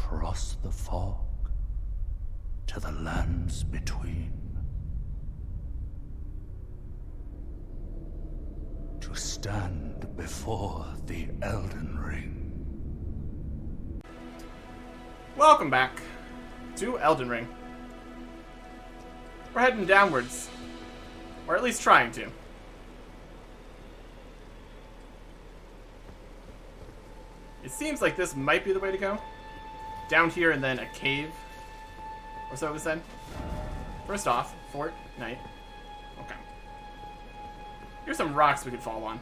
across the fog to the lands between. To stand before the Elden Ring. Welcome back to Elden Ring. We're heading downwards. Or at least trying to. It seems like this might be the way to go. Down here and then a cave. Or so it was said. First off, Fort Night. Okay. Here's some rocks we could fall on.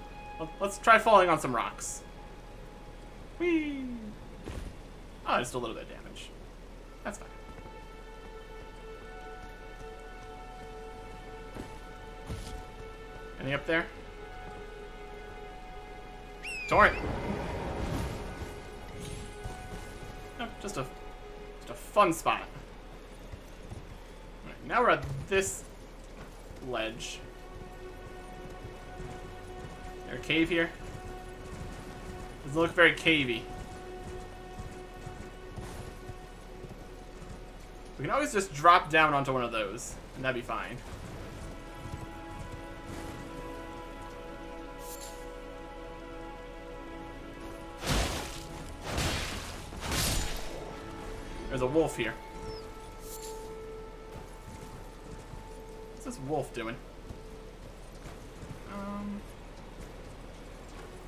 Let's try falling on some rocks. Whee! Oh, just a little bit of damage. That's fine. Anything up there? Torrent! Nope, just a fun spot. Alright, now we're at this ledge. Is there a cave here? Doesn't look very cavey. We can always just drop down onto one of those, and that'd be fine. There's a wolf here. What's this wolf doing?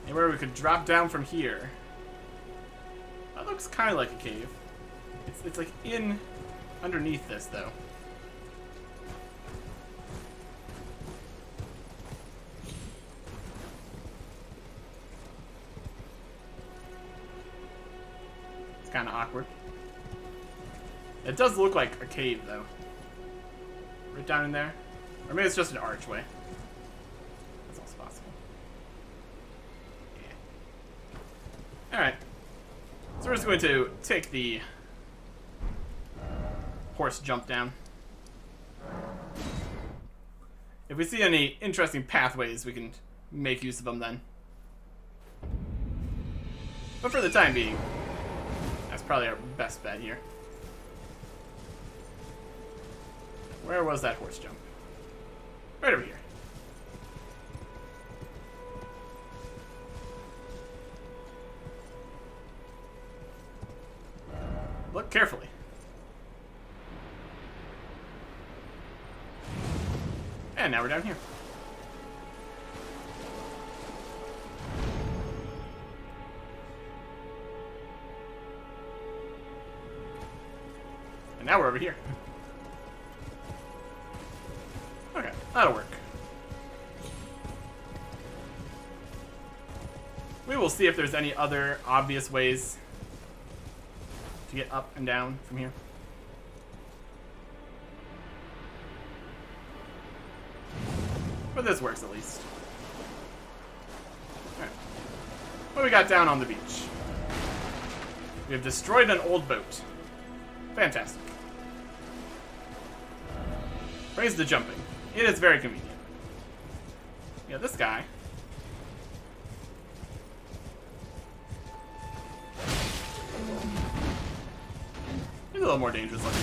Anywhere we could drop down from here. That looks kind of like a cave. It's like in underneath this though. It's kind of awkward. It does look like a cave, though. Right down in there. Or maybe it's just an archway. That's also possible. Yeah. Alright. So we're just going to take the horse jump down. If we see any interesting pathways, we can make use of them then. But for the time being, that's probably our best bet here. Where was that horse jump? Right over here. Look carefully. And now we're down here. And now we're over here. Okay, that'll work. We will see if there's any other obvious ways to get up and down from here. But this works at least. Alright. What do we got down on the beach? We have destroyed an old boat. Fantastic. Praise the jumping. It is very convenient. Yeah, this guy. He's a little more dangerous looking.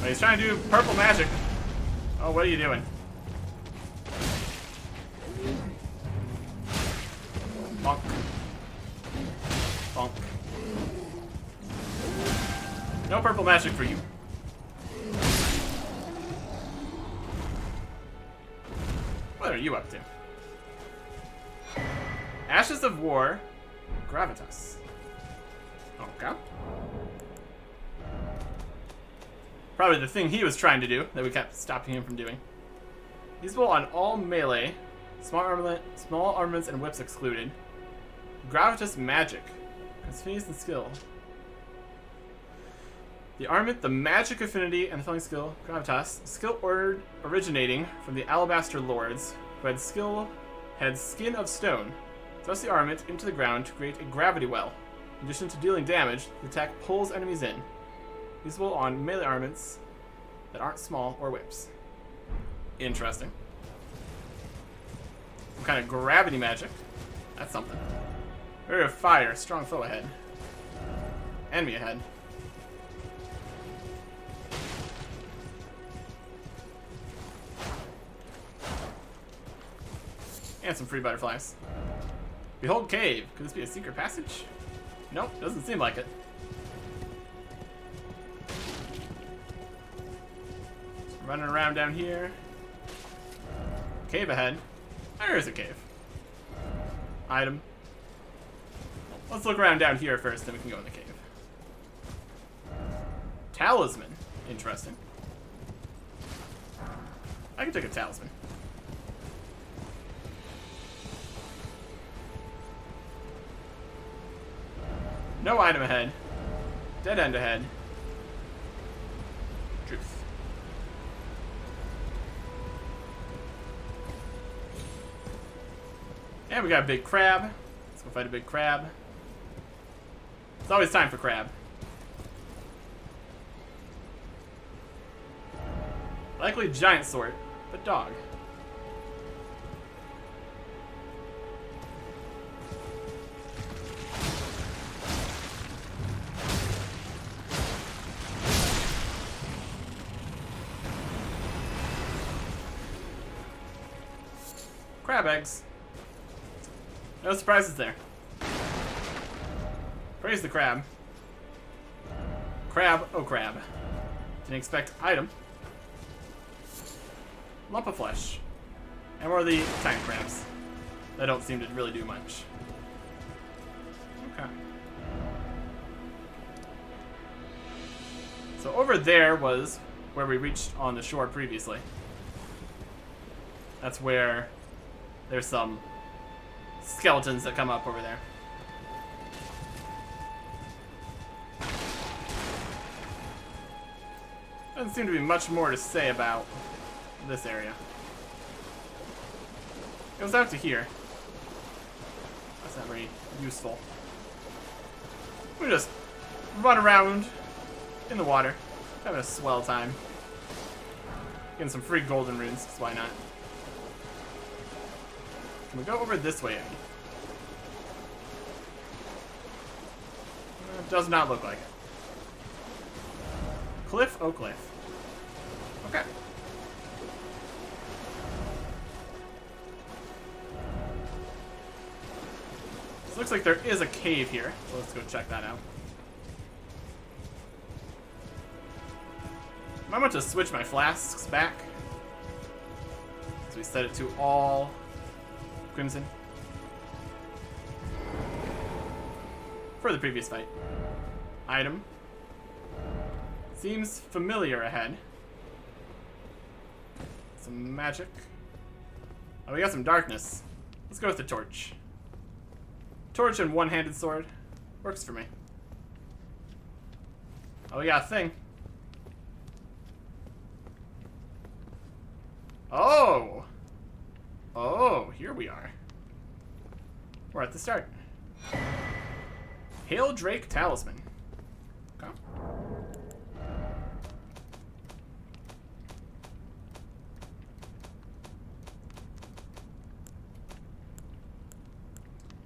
But he's trying to do purple magic. Oh, what are you doing? Bonk. Bonk. No purple magic for you. What are you up to? Ashes of War, Gravitas. Okay. Probably the thing he was trying to do that we kept stopping him from doing. Usable on all melee, small armaments and whips excluded. Gravitas magic, affinity and skill. The armament, the magic affinity, and the filling skill, Gravitas, skill ordered originating from the Alabaster Lords, who had skin of stone. Thrust the armament into the ground to create a gravity well. In addition to dealing damage, the attack pulls enemies in. Usable on melee armaments that aren't small or whips. Interesting. Some kind of gravity magic. That's something. Area of fire, strong foe ahead. Enemy ahead. And some free butterflies. Behold cave. Could this be a secret passage? Nope, doesn't seem like it. Just running around down here. Cave ahead. There is a cave. Item. Let's look around down here first, then we can go in the cave. Talisman. Interesting. I can take a talisman. No item ahead. Dead end ahead. Truth. And we got a big crab. Let's go fight a big crab. It's always time for crab. Likely giant sort, but dog. Crab eggs. No surprises there. Praise the crab. Crab, oh crab. Didn't expect item. Lump of flesh. And more of the tiny crabs. That don't seem to really do much. Okay. So over there was where we reached on the shore previously. That's where there's some skeletons that come up over there. Doesn't seem to be much more to say about this area. It goes out to here. That's not very useful. We just run around in the water, having a swell time. Getting some free golden runes, so why not? Can we go over this way? It does not look like it. Cliff, oh cliff. Okay. This looks like there is a cave here, so let's go check that out. I want to switch my flasks back. So we set it to all crimson. For the previous fight. Item. Seems familiar ahead. Some magic. Oh, we got some darkness. Let's go with the torch. Torch and one-handed sword. Works for me. Oh, we got a thing. Oh! Oh, here we are. We're at the start. Hail Drake Talisman. Okay.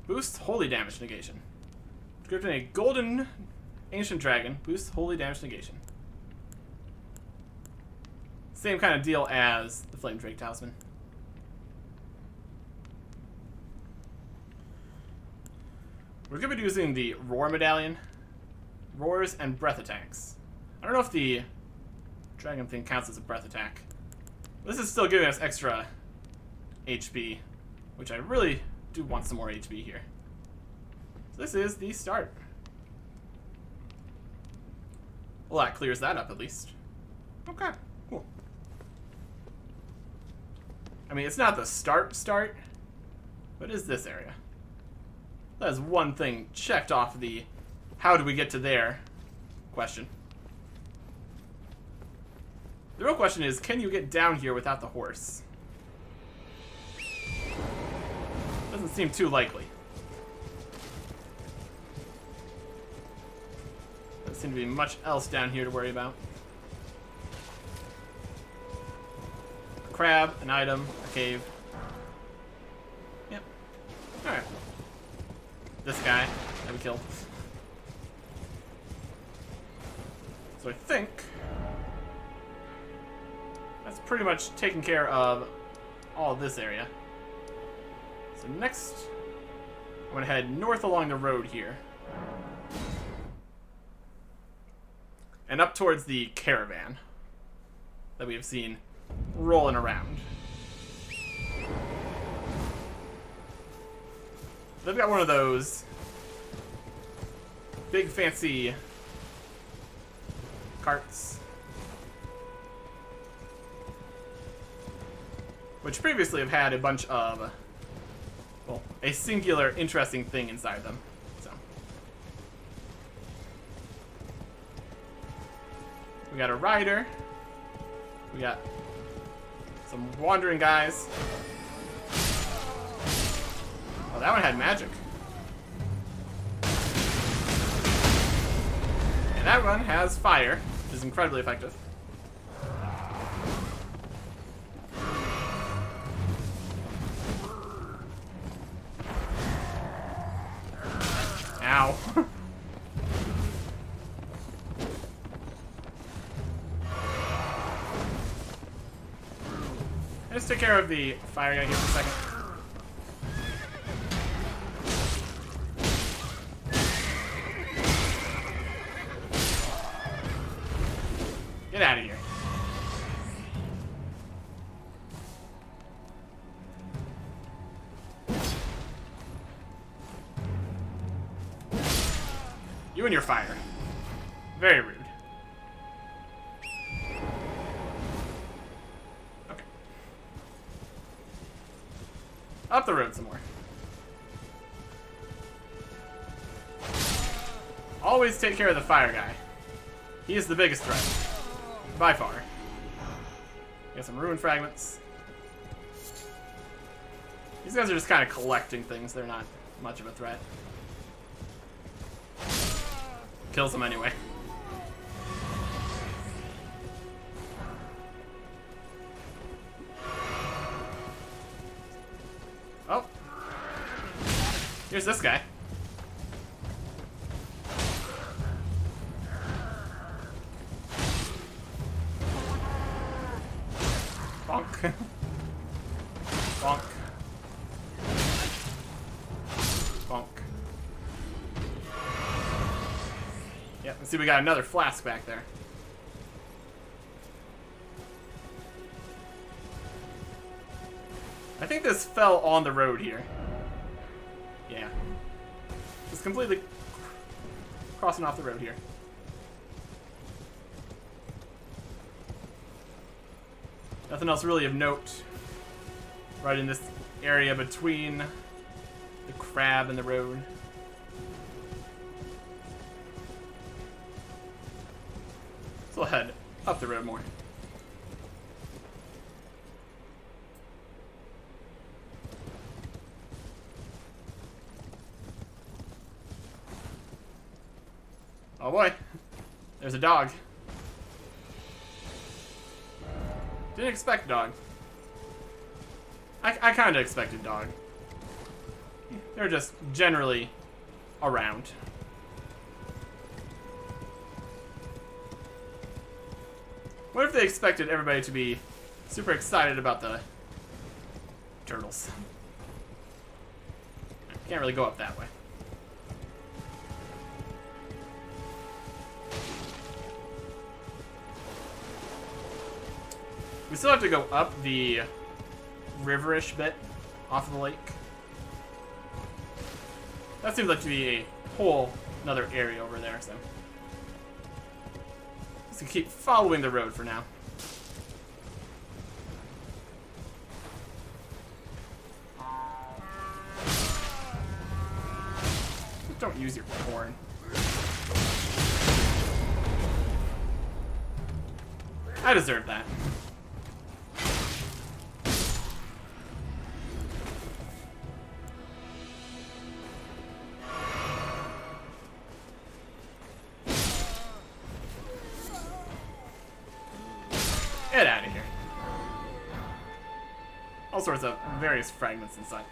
Boosts holy damage negation. Scripted a golden ancient dragon. Boosts holy damage negation. Same kind of deal as the Flame Drake Talisman. We're going to be using the Roar Medallion. Roars and breath attacks. I don't know if the dragon thing counts as a breath attack. This is still giving us extra HP, which I really do want some more HP here. So this is the start. Well, that clears that up at least. Okay, cool. I mean, it's not the start, but it is this area. That is one thing checked off the how do we get to there question. The real question is, can you get down here without the horse? Doesn't seem too likely. Doesn't seem to be much else down here to worry about. A crab, an item, a cave. Yep. Alright. This guy that we killed. So I think that's pretty much taken care of all of this area. So next, I'm gonna head north along the road here. And up towards the caravan that we have seen rolling around. They've got one of those big fancy carts, which previously have had a bunch of, well, a singular interesting thing inside them. So we got a rider, we got some wandering guys. Oh, that one had magic. And that one has fire, which is incredibly effective. Ow. Let's take care of the fire guy here for a second. Get out of here. You and your fire. Very rude. Okay. Up the road some more. Always take care of the fire guy. He is the biggest threat. By far. Got some ruin fragments. These guys are just kind of collecting things. They're not much of a threat. Kills them anyway. Oh. Here's this guy. Bonk. Bonk. Bonk. Yep, let's see, we got another flask back there. I think this fell on the road here. Yeah. Just completely crossing off the road here. Nothing else really of note right in this area between the crab and the road. So we'll head up the road more. Oh boy, there's a dog. Didn't expect dog. I kind of expected dog. They're just generally around. What if they expected everybody to be super excited about the turtles? Can't really go up that way. We still have to go up the riverish bit off of the lake. That seems like to be a whole another area over there, so just keep following the road for now. Don't use your horn. I deserve that. Get out of here. All sorts of various fragments and such.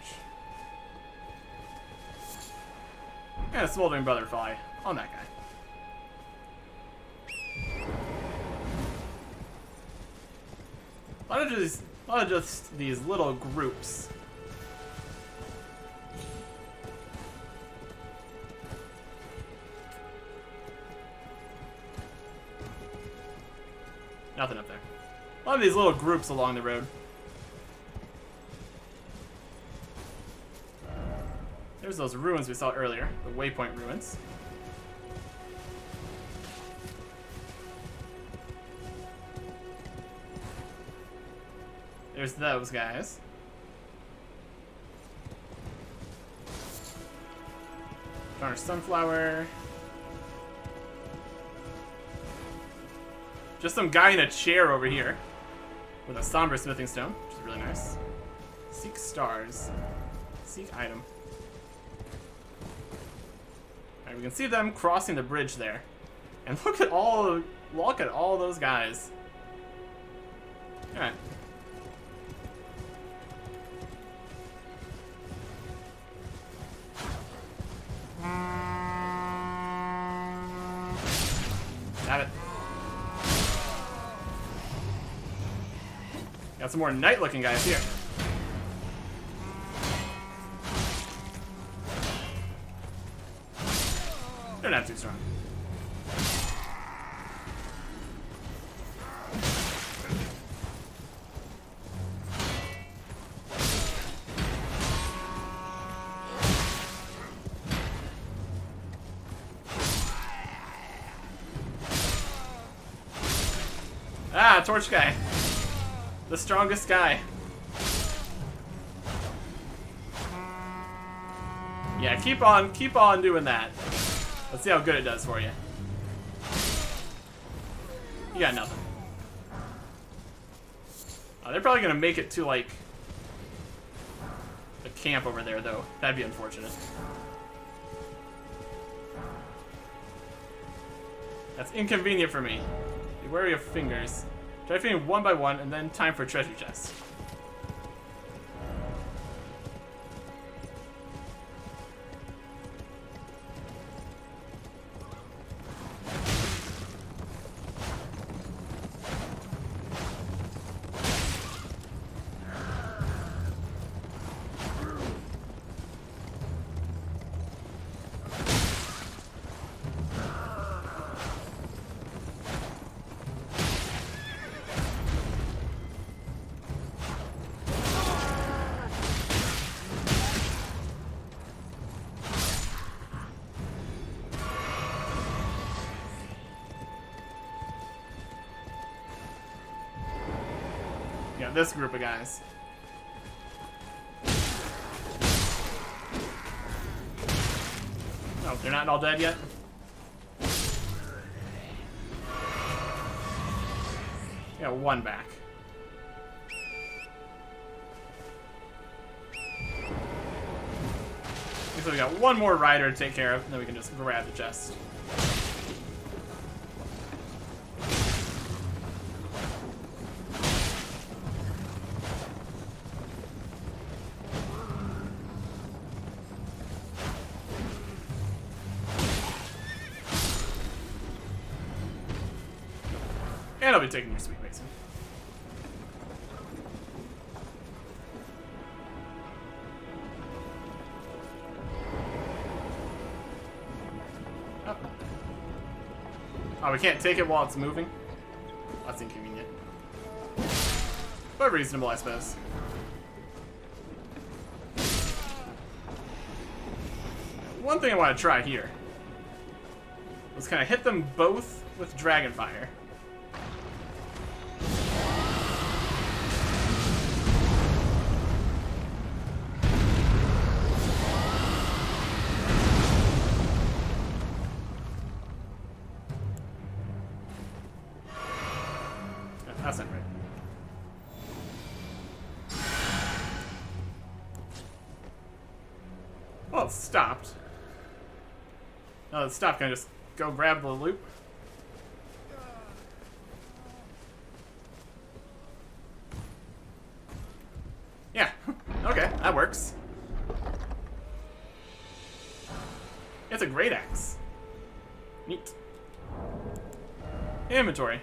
And a smoldering butterfly on that guy. A lot of just these little groups Nothing up there. A lot of these little groups along the road. There's those ruins we saw earlier, the waypoint ruins. There's those guys. Found our sunflower. Just some guy in a chair over here with a somber smithing stone, which is really nice. Seek stars. Seek item. Alright, we can see them crossing the bridge there. And look at all those guys. Alright. Got it. Got some more night-looking guys here. They're not too strong. Ah, torch guy. The strongest guy. Yeah, keep on doing that. Let's see how good it does for you. You got nothing. They're probably gonna make it to like the camp over there though. That'd be unfortunate. That's inconvenient for me. Be wary of fingers. Try feeding one by one, and then time for treasure chest. Yeah, this group of guys. Oh, they're not all dead yet? Yeah, one back. So we got one more rider to take care of, and then we can just grab the chest. And I'll be taking your sweet Mason. Oh, we can't take it while it's moving? That's inconvenient. But reasonable, I suppose. One thing I want to try here was kind of hit them both with dragon fire. That's not right. Well, it stopped. Now that it stopped, can I just go grab the loop? Yeah. Okay, that works. It's a great axe. Neat. Inventory.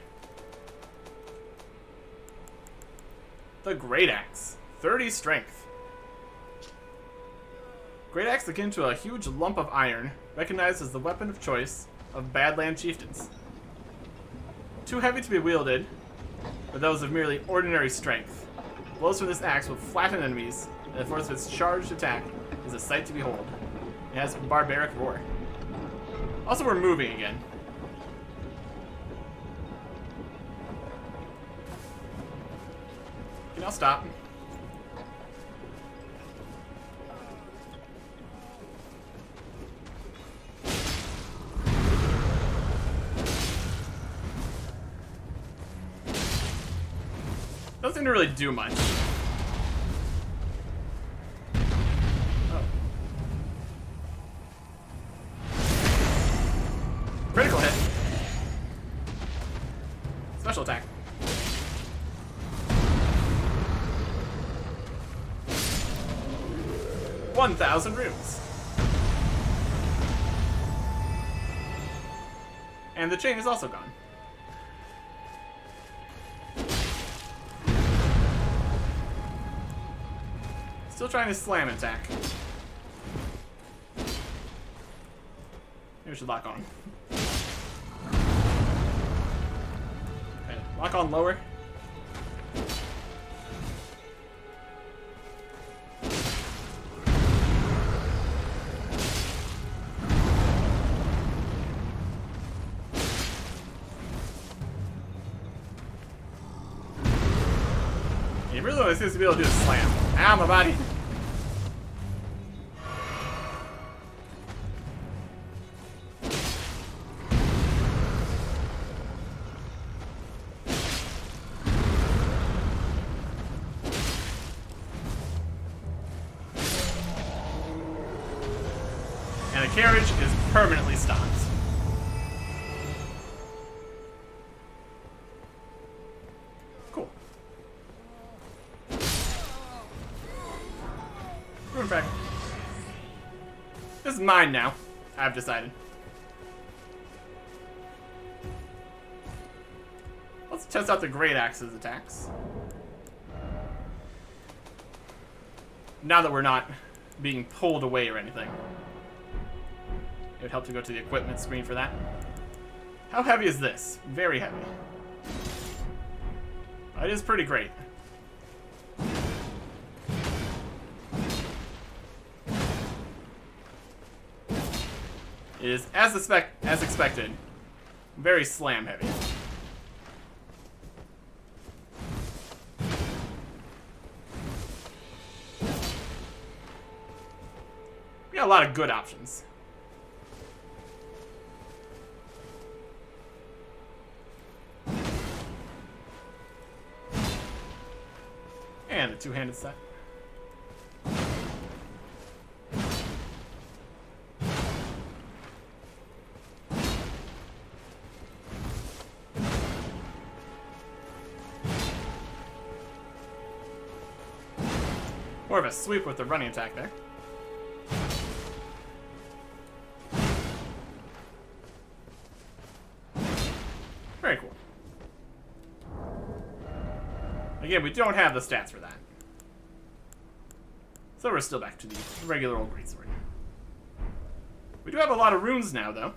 The Great Axe. 30 strength. Great Axe akin to a huge lump of iron, recognized as the weapon of choice of Badland chieftains. Too heavy to be wielded, are those of merely ordinary strength. Blows from this axe will flatten enemies, and the force of its charged attack is a sight to behold. It has barbaric roar. Also, we're moving again. Okay, I'll stop. Doesn't really do much. Oh. Critical hit. Special attack. $1,000 runes. And the chain is also gone. Still trying to slam attack. Maybe we should lock on. Okay, lock on lower. You really only seems to be able to do a slam. Ow, my body. And the carriage is permanently stopped. Cool. Rune fragment. This is mine now. I've decided. Let's test out the Great Axe's attacks. Now that we're not being pulled away or anything. It would help to go to the equipment screen for that. How heavy is this? Very heavy. It is pretty great. It is, as expected, very slam heavy. We got a lot of good options. And a two-handed set. More of a sweep with the running attack there. Very cool. Again, we don't have the stats for that. So we're still back to the regular old greatsword. We do have a lot of runes now, though.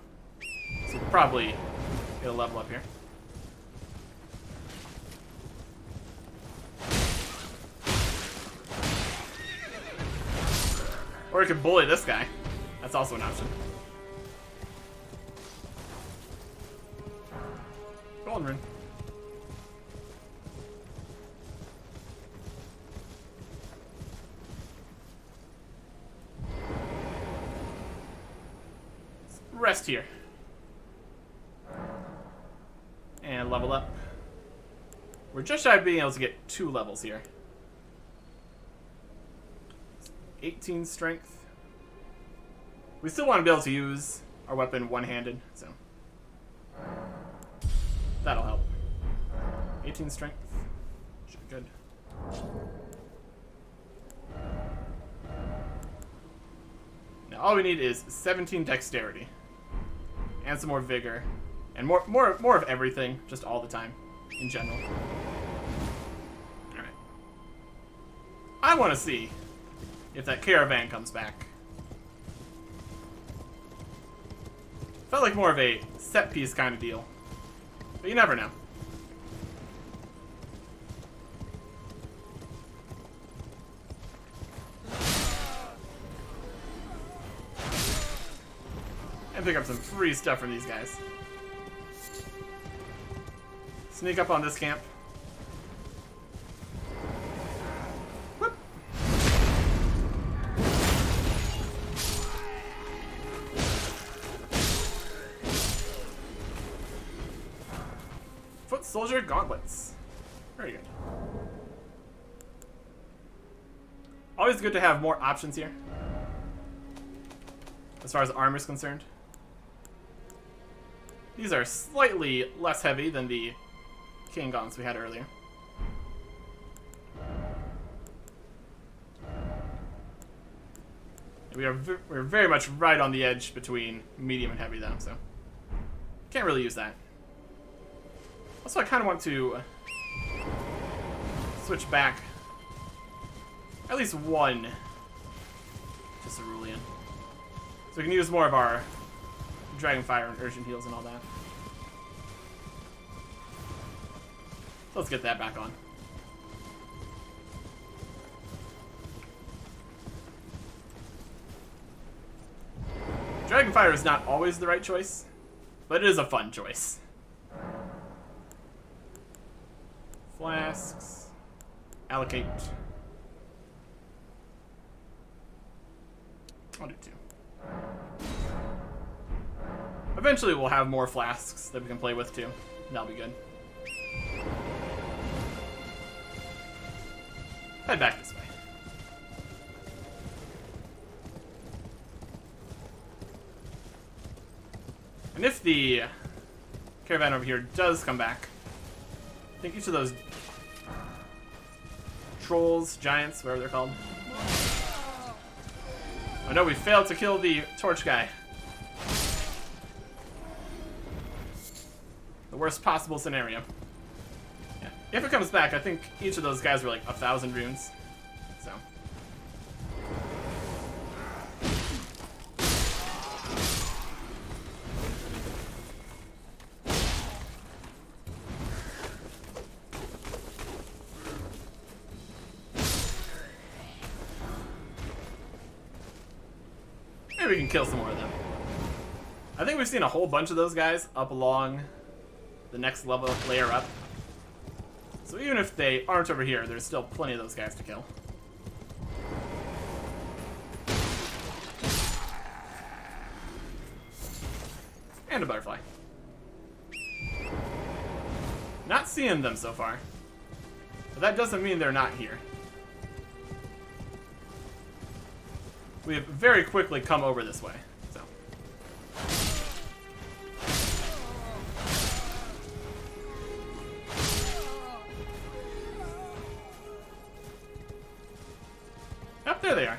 So we'll probably get a level up here. Or we could bully this guy. That's also an option. Golden rune. Rest here. And level up. We're just shy of being able to get 2 levels here. 18 strength. We still want to be able to use our weapon one-handed, so that'll help. 18 strength. Should be good. Now all we need is 17 dexterity. And some more vigor. And more of everything, just all the time, in general. Alright. I want to see if that caravan comes back. Felt like more of a set piece kind of deal. But you never know. And pick up some free stuff from these guys. Sneak up on this camp. Whoop. Foot soldier gauntlets. Very good. Always good to have more options here, as far as armor is concerned. These are slightly less heavy than the King gauntlets we had earlier. We're very much right on the edge between medium and heavy though, so can't really use that. Also, I kind of want to switch back at least one to Cerulean, so we can use more of our Dragonfire and Urgent Heals and all that. So let's get that back on. Dragonfire is not always the right choice, but it is a fun choice. Flasks. Allocate. I'll do 2. Eventually we'll have more flasks that we can play with too. That'll be good. Head back this way. And if the caravan over here does come back, I think each of those trolls, giants, whatever they're called. Oh no, we failed to kill the torch guy. The worst possible scenario. Yeah. If it comes back, I think each of those guys were like 1,000 runes. So. Maybe we can kill some more of them. I think we've seen a whole bunch of those guys up along the next layer up. So even if they aren't over here, there's still plenty of those guys to kill. And a butterfly. Not seeing them so far. But that doesn't mean they're not here. We have very quickly come over this way. So. Yep, there they are.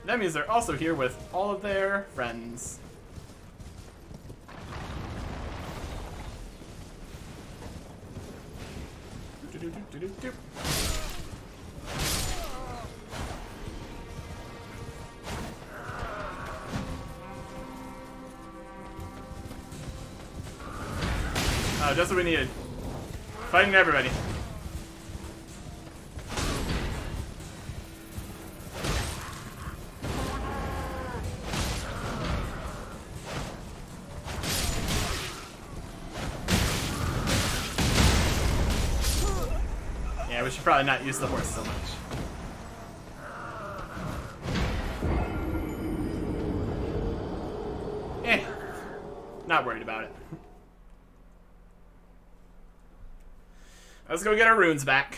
That means they're also here with all of their friends. Do-do-do-do-do-do. Just what we needed. Fighting everybody. Yeah, we should probably not use the horse so much. Not worried about it. Let's go get our runes back.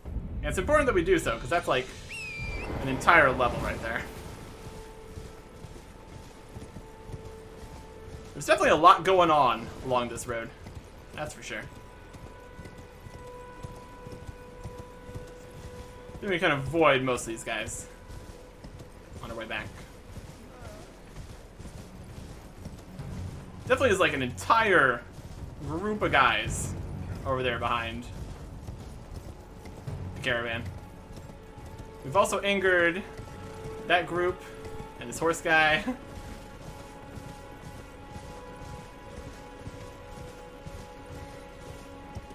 And it's important that we do so, because that's like an entire level right there. There's definitely a lot going on along this road. That's for sure. Then we can avoid most of these guys on our way back. Definitely is like an entire group of guys over there behind the caravan. We've also angered that group and this horse guy.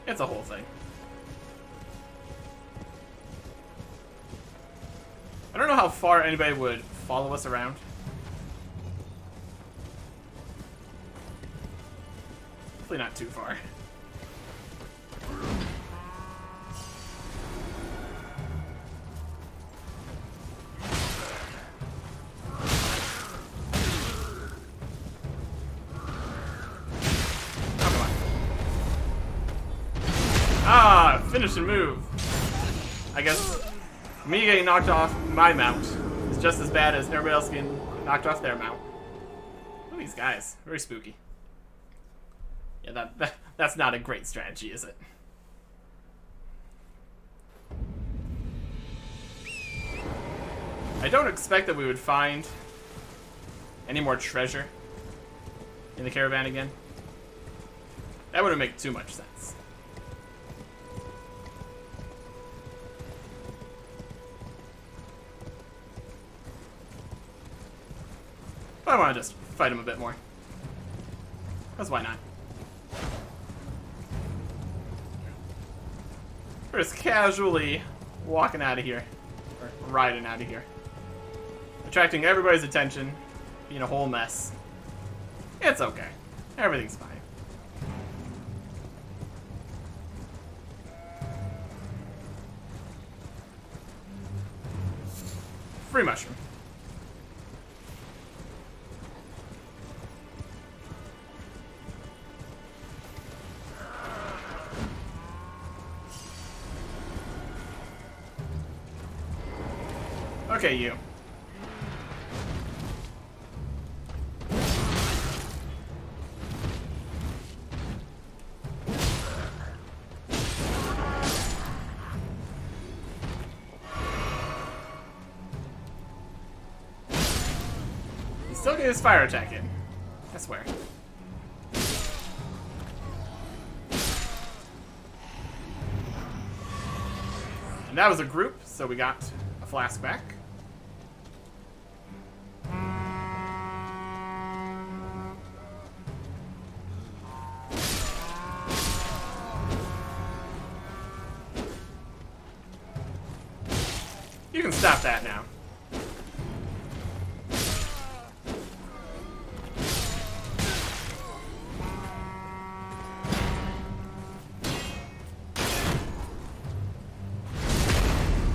It's a whole thing. I don't know how far anybody would follow us around. Hopefully not too far. Ah, finish and move. I guess me getting knocked off my mount is just as bad as everybody else getting knocked off their mount. Look at these guys. Very spooky. Yeah, that's not a great strategy, is it? I don't expect that we would find any more treasure in the caravan again. That wouldn't make too much sense. But I want to just fight him a bit more. Because why not? We're just casually walking out of here. Or riding out of here. Attracting everybody's attention. Being a whole mess. It's okay. Everything's fine. Free mushroom. Okay, you. He still get his fire attack in. I swear. And that was a group, so we got a flask back. You can stop that now.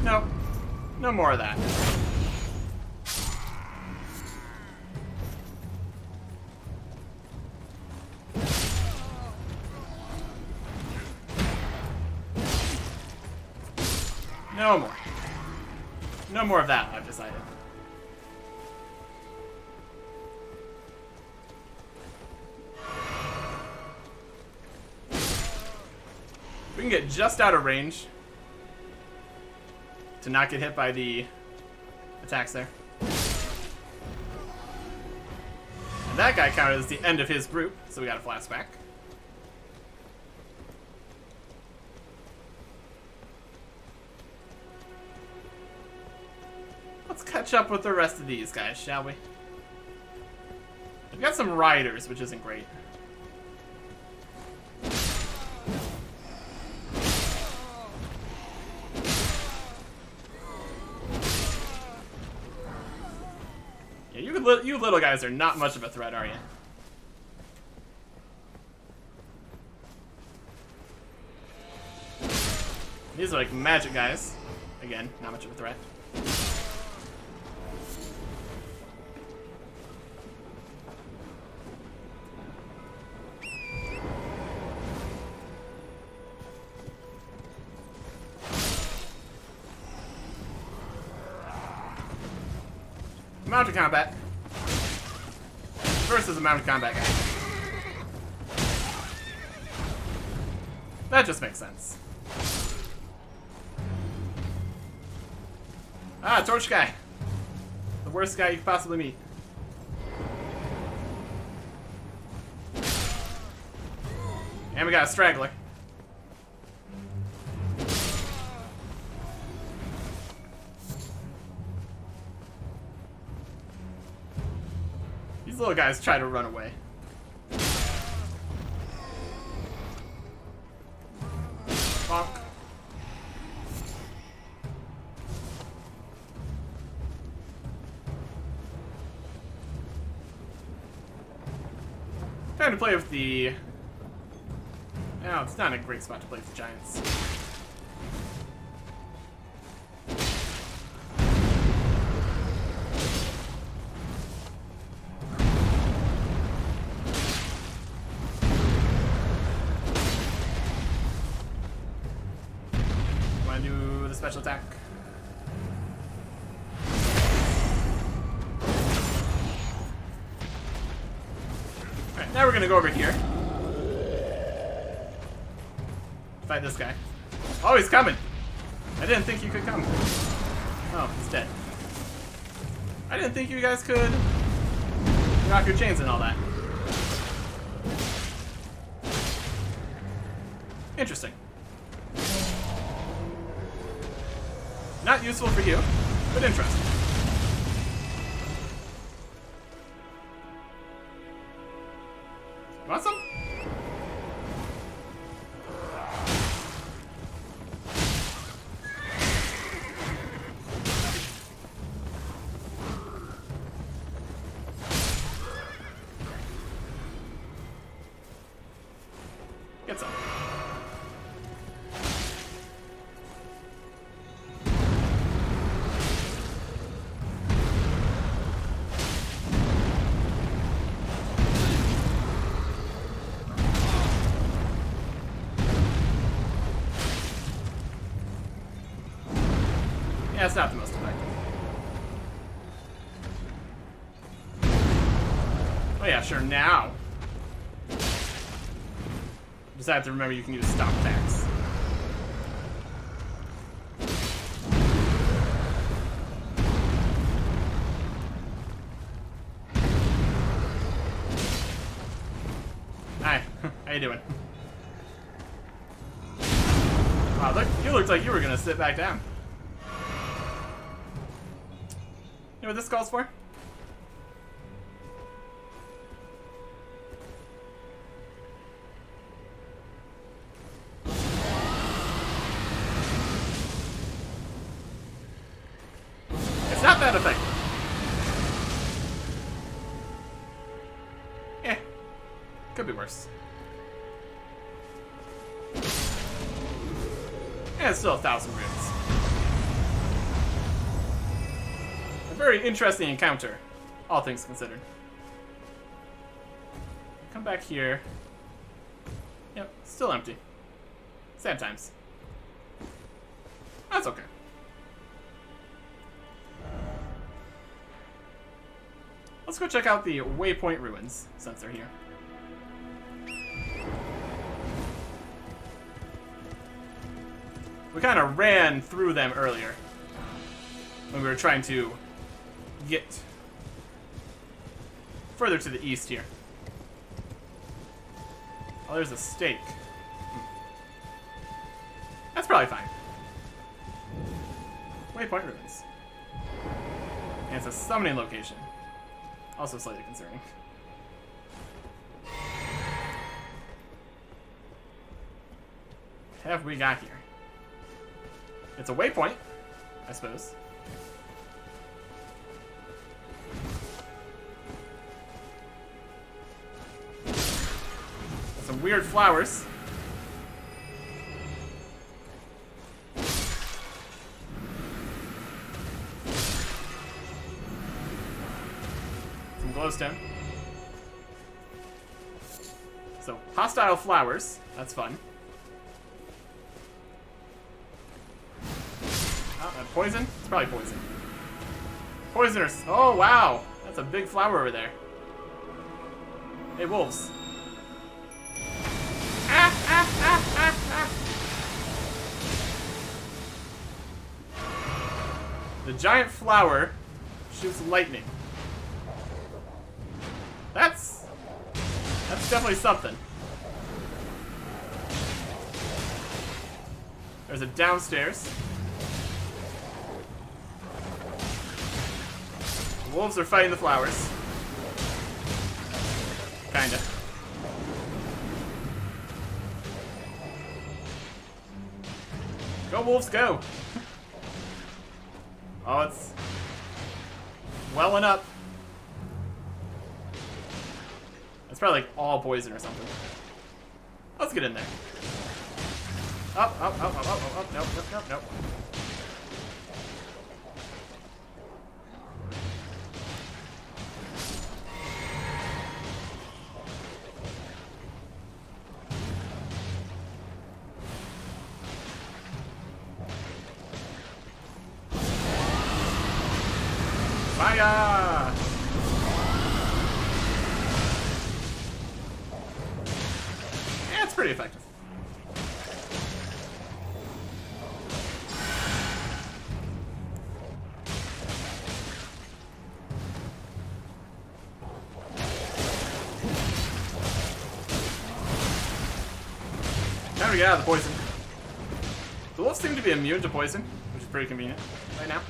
No. No more of that. No more. No more of that, I've decided. We can get just out of range to not get hit by the attacks there. And that guy counted as the end of his group, so we got a flashback. Let's catch up with the rest of these guys, shall we? We've got some riders, which isn't great. Yeah, you little guys are not much of a threat, are you? These are like magic guys. Again, not much of a threat. Mounted combat versus a mounted combat guy. That just makes sense. Ah, torch guy. The worst guy you could possibly meet. And we got a straggler. These little guys try to run away. Bonk. Time to play with the... No, it's not a great spot to play with the giants. Want to do the special attack? Alright, now we're gonna go over here. Fight this guy. Oh, he's coming! I didn't think you could come. Oh, he's dead. I didn't think you guys could rock your chains and all that. Interesting. Not useful for you, but interesting. You want some? Get some. Yeah, it's not the most effective. Oh yeah, sure, now. Just have to remember you can use stop attacks. Hi, how you doing? Wow, look, you looked like you were gonna sit back down. You know what this calls for? It's not that effective. Eh, could be worse. And it's still 1,000 runes. A very interesting encounter, all things considered. Come back here. Yep, still empty. Sad times. That's okay. Let's go check out the Waypoint Ruins, since they're here. We kind of ran through them earlier when we were trying to get further to the east here. Oh, there's a stake. That's probably fine. Waypoint Ruins. And it's a summoning location. Also slightly concerning. What have we got here? It's a waypoint, I suppose. Some weird flowers. Some glowstone. So, hostile flowers. That's fun. Poison? It's probably poison. Poisoners. Oh, wow. That's a big flower over there. Hey, wolves. Ah, ah, ah, ah, ah. The giant flower shoots lightning. That's definitely something. There's a downstairs. The wolves are fighting the flowers. Kinda. Go, wolves, go! Oh, it's welling up. It's probably like all poison or something. Let's get in there. Up, up, up, up, up, up, up. Nope, nope, nope, nope. Fire! Yeah, it's pretty effective. Time to get out of the poison. The wolves seem to be immune to poison, which is pretty convenient right now.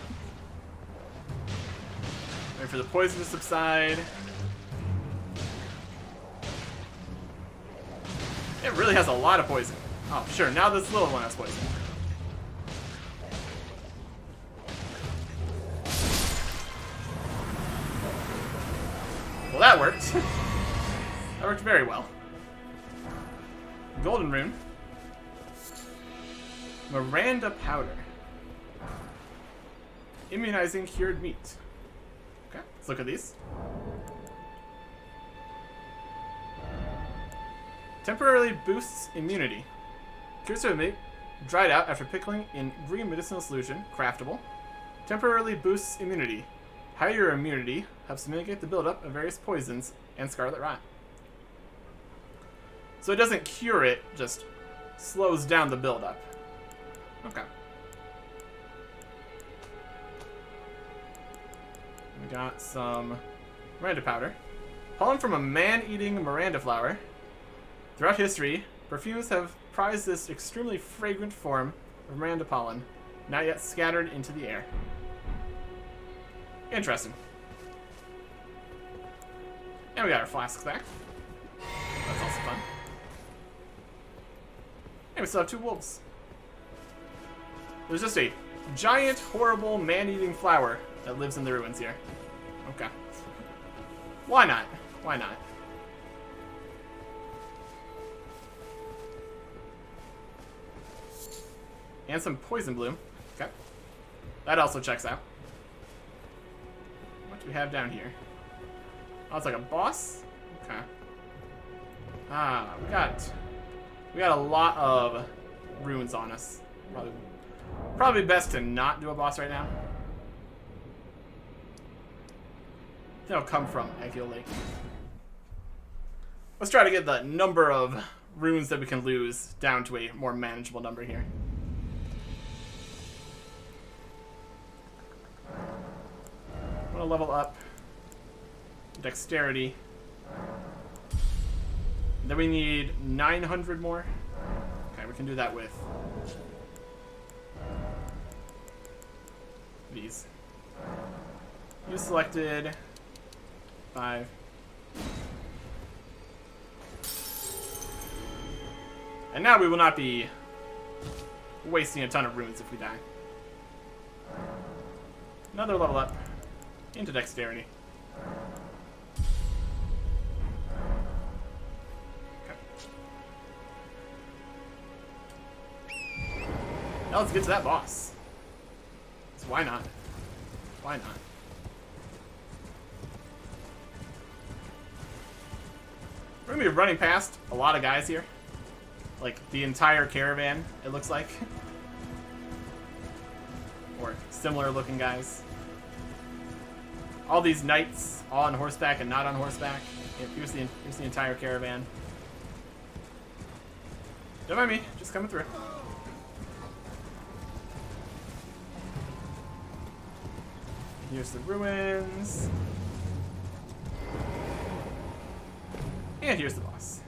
Wait for the poison to subside. It really has a lot of poison. Oh, sure, now this little one has poison. Well, that worked. That worked very well. Golden rune. Miranda powder. Immunizing cured meat. Okay, let's look at these. Temporarily boosts immunity. Cures to meat dried out after pickling in green medicinal solution. Craftable. Temporarily boosts immunity. Higher immunity helps mitigate the buildup of various poisons and scarlet rot. So it doesn't cure it, just slows down the buildup. Okay. We got some Miranda powder. Pollen from a man-eating Miranda flower. Throughout history, perfumers have prized this extremely fragrant form of Miranda pollen, not yet scattered into the air. Interesting. And we got our flasks back. That's also fun. And we still have 2 wolves. There's just a giant, horrible, man-eating flower that lives in the ruins here. Okay. Why not? Why not? And some poison bloom. Okay. That also checks out. What do we have down here? Oh, it's like a boss? Okay. Ah, we got a lot of runes on us. Probably best to not do a boss right now. They'll come from Egghill Lake. Let's try to get the number of runes that we can lose down to a more manageable number here. I'm gonna level up dexterity. Then we need 900 more. Okay, we can do that with these. You selected 5. And now we will not be wasting a ton of runes if we die. Another level up into dexterity. Okay. Now let's get to that boss. So why not? Why not? We're gonna be running past a lot of guys here. Like the entire caravan, it looks like. Or similar looking guys. All these knights, all on horseback and not on horseback. Yeah, here's the entire caravan. Don't mind me, just coming through. Here's the ruins. And here's the boss.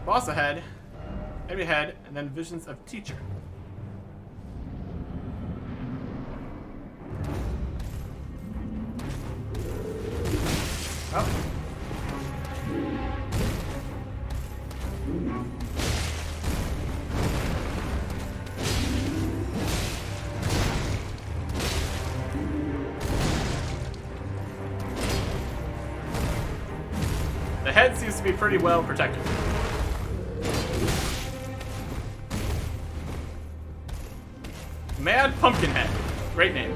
Boss ahead, enemy ahead, and then visions of teacher. Oh. The head seems to be pretty well protected. Mad Pumpkinhead. Great name.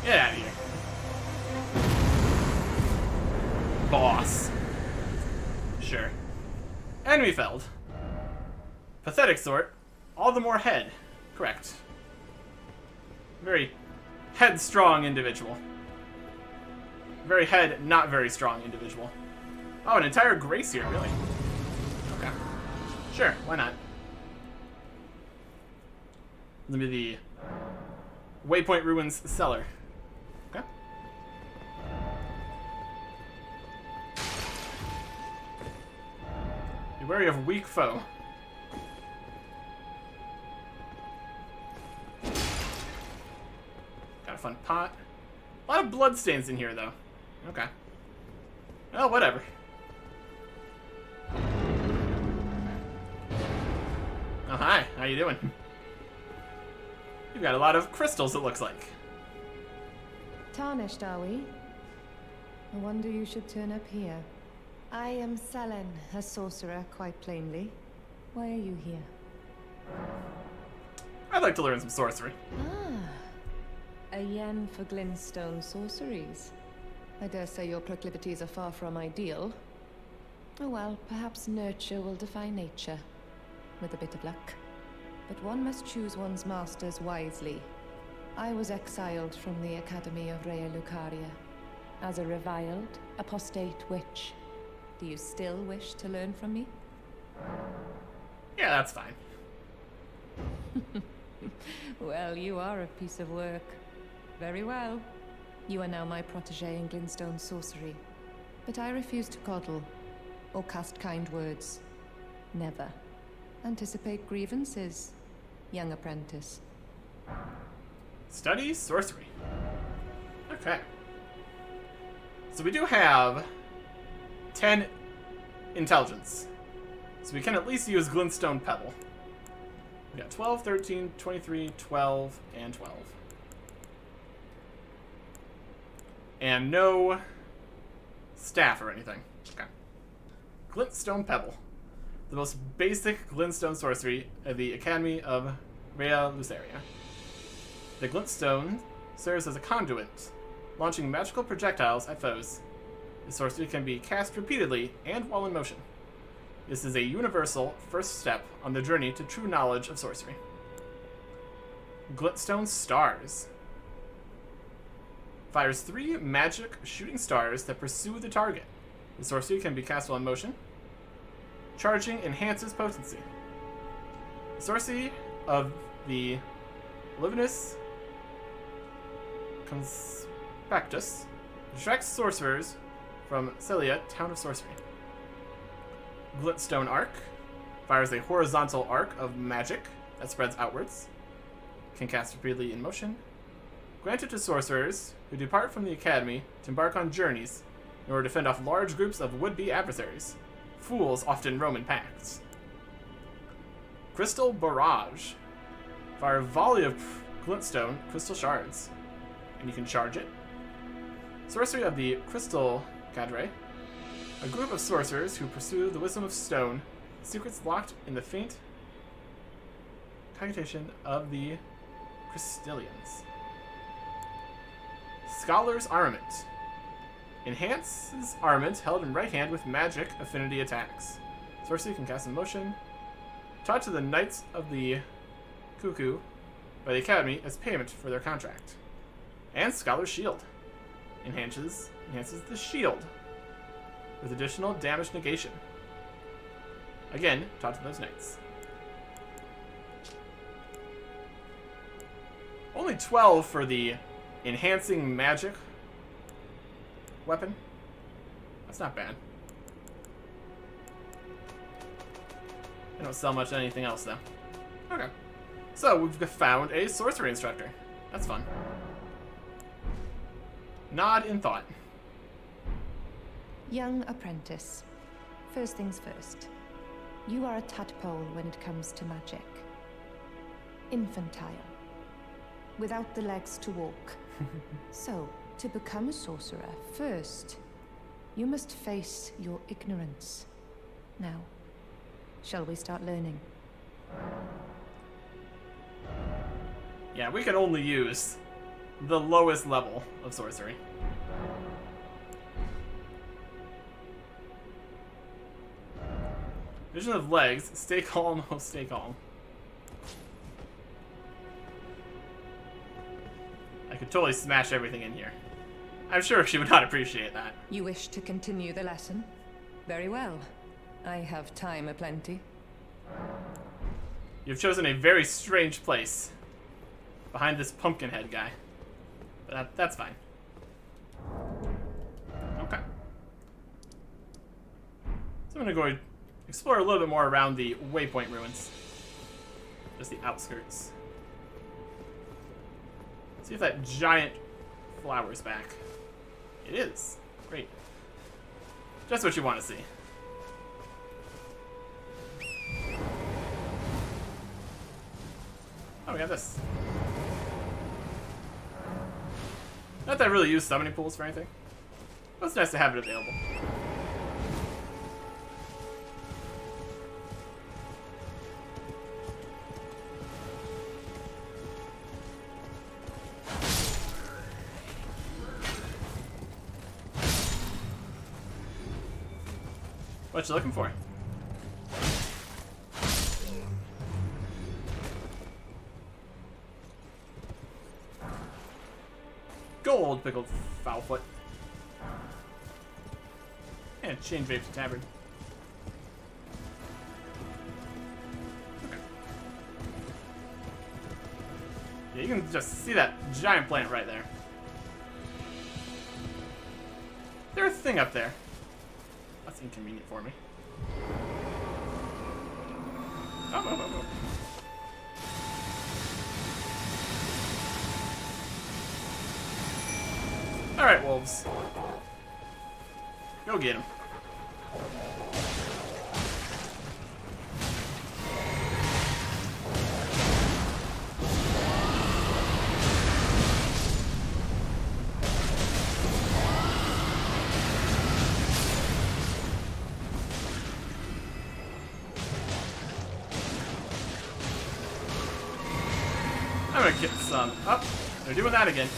Get out of here. Boss. Sure. Enemy felled. Pathetic sort. All the more head. Correct. Very headstrong individual. Very head, not very strong individual. Oh, an entire grace here, really? Okay. Sure, why not? Let me the Waypoint Ruins cellar. Okay. Be wary of weak foe. Got a fun pot. A lot of bloodstains in here, though. Okay. Well, whatever. Oh, hi. How you doing? You've got a lot of crystals, it looks like. Tarnished, are we? I wonder you should turn up here. I am Selen, a sorcerer, quite plainly. Why are you here? I'd like to learn some sorcery. Ah, a yen for glintstone sorceries. I dare say your proclivities are far from ideal. Oh well, perhaps nurture will defy nature, with a bit of luck. But one must choose one's masters wisely. I was exiled from the Academy of Rea Lucaria as a reviled, apostate witch. Do you still wish to learn from me? Yeah, that's fine. Well, you are a piece of work. Very well. You are now my protege in glintstone sorcery. But I refuse to coddle or cast kind words. Never. Anticipate grievances, young apprentice. Study sorcery. Okay. So we do have 10 intelligence. So we can at least use glintstone pebble. We got 12, 13, 23, 12, and 12. And no staff or anything. Okay. Glintstone pebble. The most basic glintstone sorcery of the Academy of Rea Lucaria. The glintstone serves as a conduit, launching magical projectiles at foes. The sorcery can be cast repeatedly and while in motion. This is a universal first step on the journey to true knowledge of sorcery. Glintstone stars. Fires 3 magic shooting stars that pursue the target. The sorcery can be cast while in motion. Charging enhances potency. The sorcery of the Luminous Conspectus distracts sorcerers from Celia, Town of Sorcery. Glintstone Arc fires a horizontal arc of magic that spreads outwards. Can cast repeatedly in motion. Granted to sorcerers who depart from the academy to embark on journeys in order to fend off large groups of would-be adversaries. Fools often roam in packs. Crystal Barrage. Fire a volley of glintstone crystal shards. And you can charge it. Sorcery of the Crystal Cadre. A group of sorcerers who pursue the wisdom of stone, secrets locked in the faint cogitation of the Crystallians. Scholar's Armament. Enhances armament held in right hand with magic affinity attacks. Sorcery can cast in motion. Taught to the Knights of the Cuckoo by the Academy as payment for their contract. And Scholar's Shield. Enhances the shield with additional damage negation. Again, taught to those knights. Only 12 for the enhancing magic weapon. That's not bad. They don't sell much anything else, though. Okay. So, we've found a sorcery instructor. That's fun. Nod in thought. Young apprentice. First things first. You are a tadpole when it comes to magic. Infantile. Without the legs to walk. So, to become a sorcerer, first, you must face your ignorance. Now, shall we start learning? Yeah, we can only use the lowest level of sorcery. Vision of legs. Stay calm. Oh, stay calm. I could totally smash everything in here. I'm sure she would not appreciate that. You wish to continue the lesson? Very well. I have time aplenty. You've chosen a very strange place. Behind this pumpkin head guy. But that's fine. Okay. So I'm gonna go explore a little bit more around the Waypoint ruins. Just the outskirts. See if that giant flower's back. It is. Great. Just what you want to see. Oh, we got this. Not that I really use summoning pools for anything. But it's nice to have it available. What you looking for? Gold pickled foulfoot. And chain draped tabard. Okay. Yeah, you can just see that giant plant right there. There's a thing up there. That's inconvenient for me. Oh. Alright, wolves. Go get him. I'm gonna get some. Oh, they're doing that again.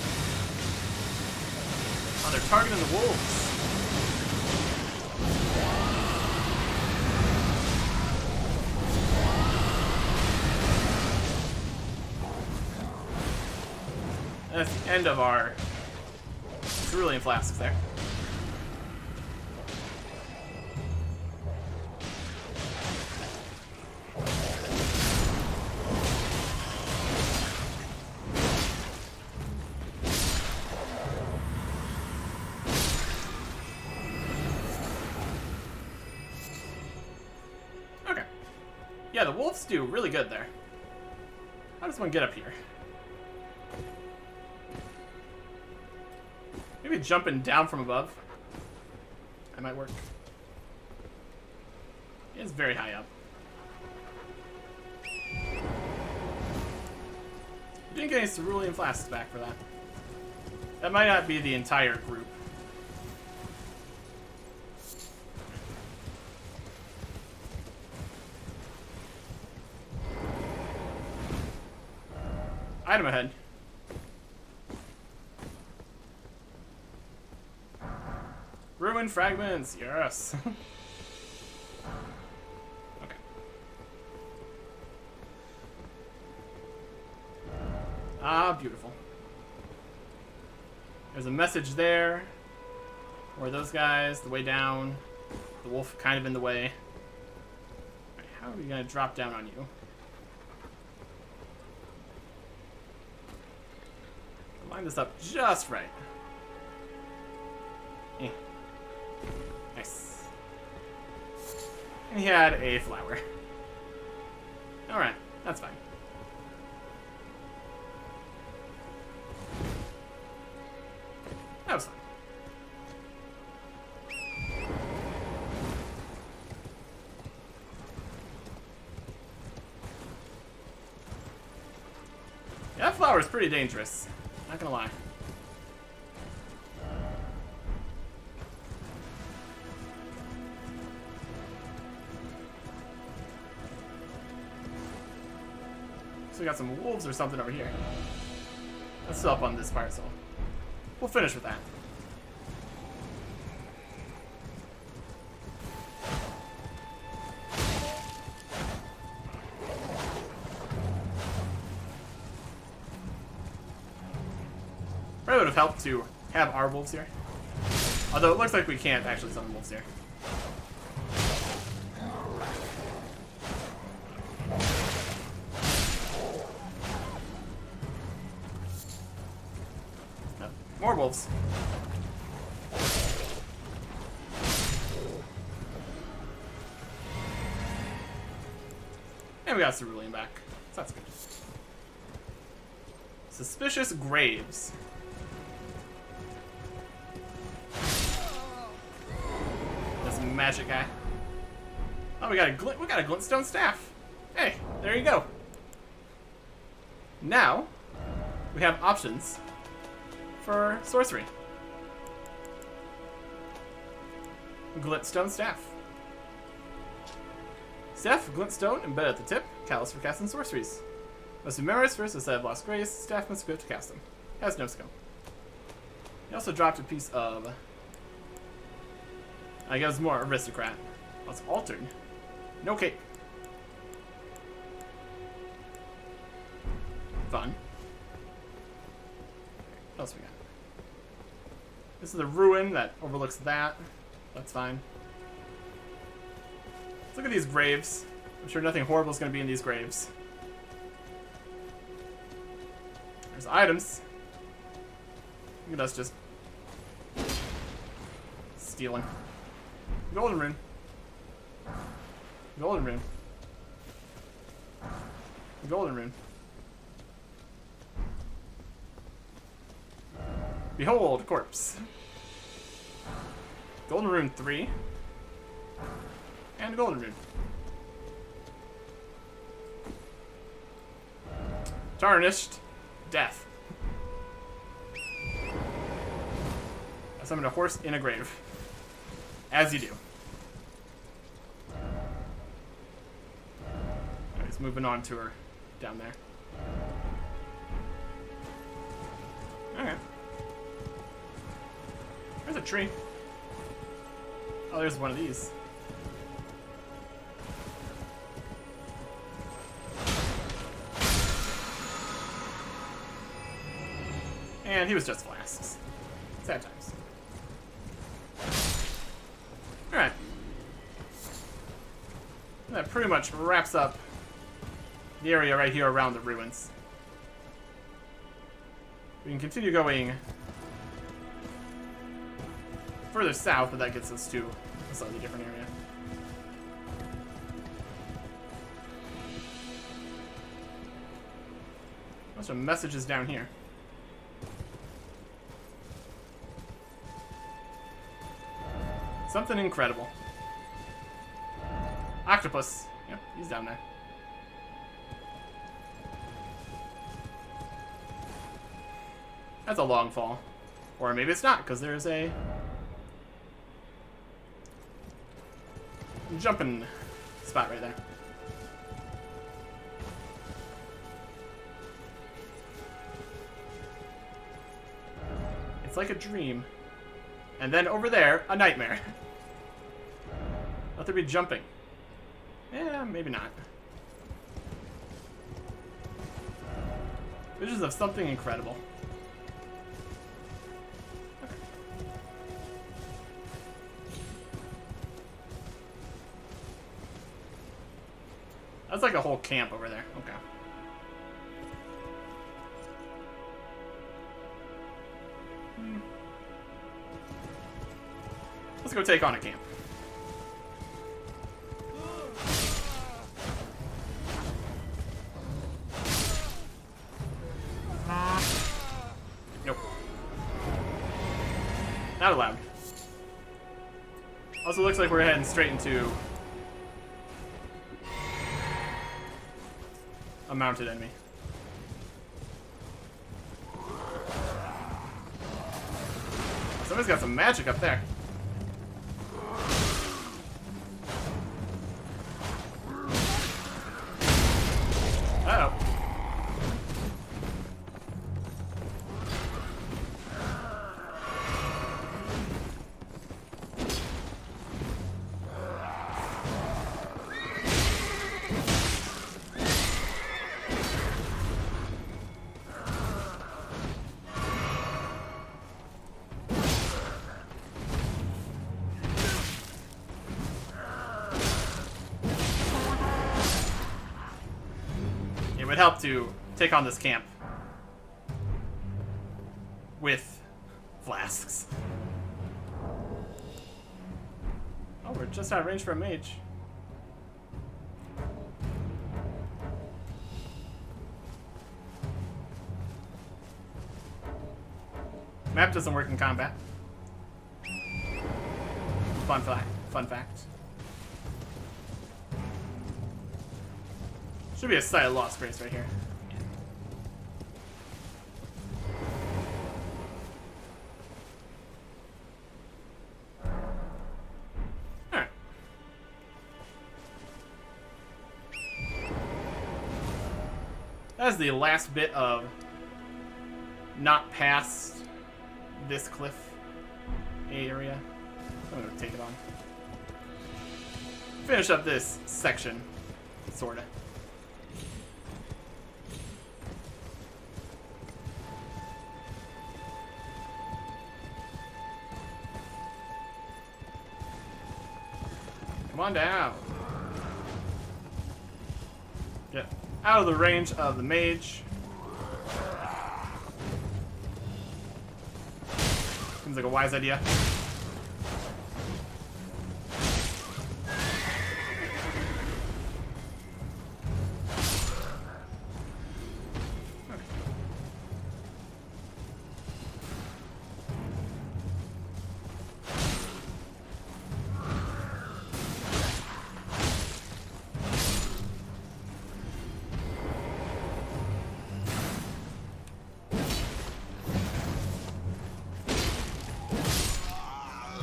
Oh, they're targeting the wolves. And that's the end of our cerulean flasks there. Yeah, the wolves do really good there. How does one get up here? Maybe jumping down from above. That might work. It's very high up. You didn't get any cerulean flasks back for that. That might not be the entire group. Item ahead. Ruined fragments, yes. Okay. Ah, beautiful. There's a message there. Or those guys, the way down. The wolf kind of in the way. Right, how are we gonna drop down on you? Line this up just right. Nice. And he had a flower. Alright, that's fine. That was fun. tower is pretty dangerous. Not gonna lie. So we got some wolves or something over here. Let's still up on this part, so we'll finish with that. Probably would have helped to have our wolves here. Although it looks like we can't actually summon wolves here. No, more wolves. And we got Cerulean back. So that's good. Suspicious graves. Magic guy. Oh, we got a glintstone staff. Hey, there you go. Now we have options for sorcery. Glintstone staff. Staff, glintstone, embedded at the tip. Callus for casting sorceries. Must be memorized first as I have lost grace. Staff must be equipped to cast them. Has no skill. He also dropped a piece of. I guess more aristocrat. Oh, it's altered. No cape. Fun. What else we got? This is the ruin that overlooks that. That's fine. Let's look at these graves. I'm sure nothing horrible is going to be in these graves. There's items. Look at us just stealing. Golden rune. Golden rune. Golden rune. Behold, corpse. Golden rune 3. And golden rune. Tarnished death. I summoned a horse in a grave. As you do. He's moving on to her down there. Okay. There's a tree. Oh, there's one of these. And he was just flasks. Sad times. Alright. That pretty much wraps up the area right here around the ruins. We can continue going further south, but that gets us to a slightly different area. Bunch of messages down here. Something incredible. Octopus. Yep, he's down there. That's a long fall. Or maybe it's not, because there's a jumping spot right there. It's like a dream. And then over there, a nightmare. Let there be jumping. Yeah, maybe not. Visions of something incredible. Okay. That's like a whole camp over there. Okay. Let's go take on a camp. Nope. Not allowed. Also looks like we're heading straight into a mounted enemy. Somebody's got some magic up there. Uh-oh. It would help to take on this camp with flasks. Oh, we're just out of range for a mage. Map doesn't work in combat. Fun fact. Fun fact. Should be a site of lost grace right here. Alright. That's the last bit of not past this cliff area. I'm gonna take it on. Finish up this section, sorta. Come on down. Get out of the range of the mage. Seems like a wise idea.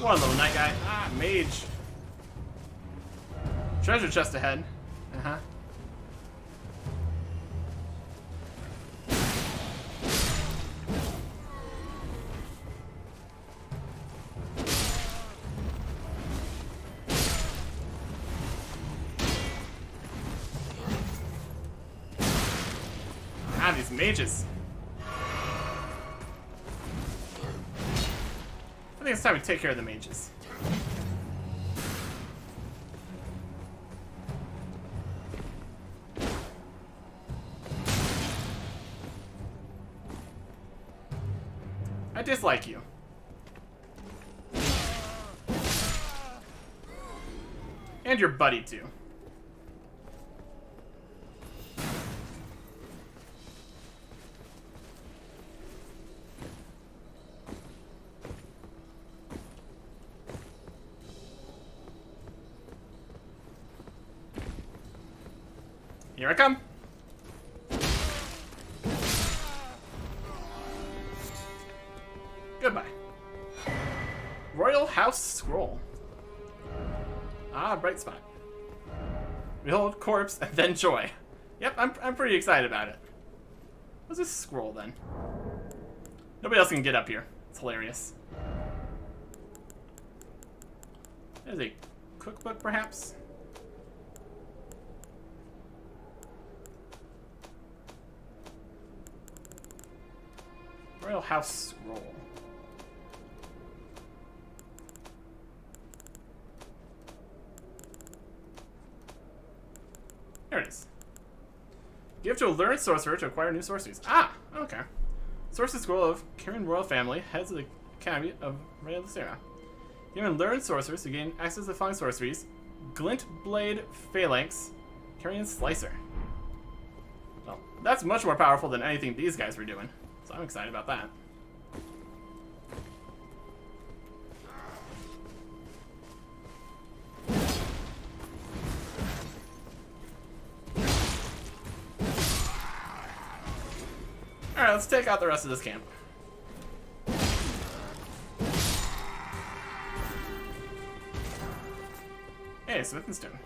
One little night guy. Ah, mage. Treasure chest ahead. Uh-huh. Ah, these mages. I think it's time we take care of the mages. I dislike you. And your buddy, too. Here I come. Goodbye. Royal House Scroll. Ah, bright spot. Behold corpse and then joy. Yep, I'm pretty excited about it. What's this scroll then? Nobody else can get up here. It's hilarious. There's a cookbook, perhaps? Royal House Scroll. There it is. Give to a learned sorcerer to acquire new sorceries. Ah, okay. Sorcery Scroll of Caravan Royal Family, heads of the Academy of Realicera. Given learned sorcerers to gain access to the following sorceries: Glint Blade Phalanx, Carrion Slicer. Well, that's much more powerful than anything these guys were doing. So I'm excited about that. Alright, let's take out the rest of this camp. Hey, Smith and Stone.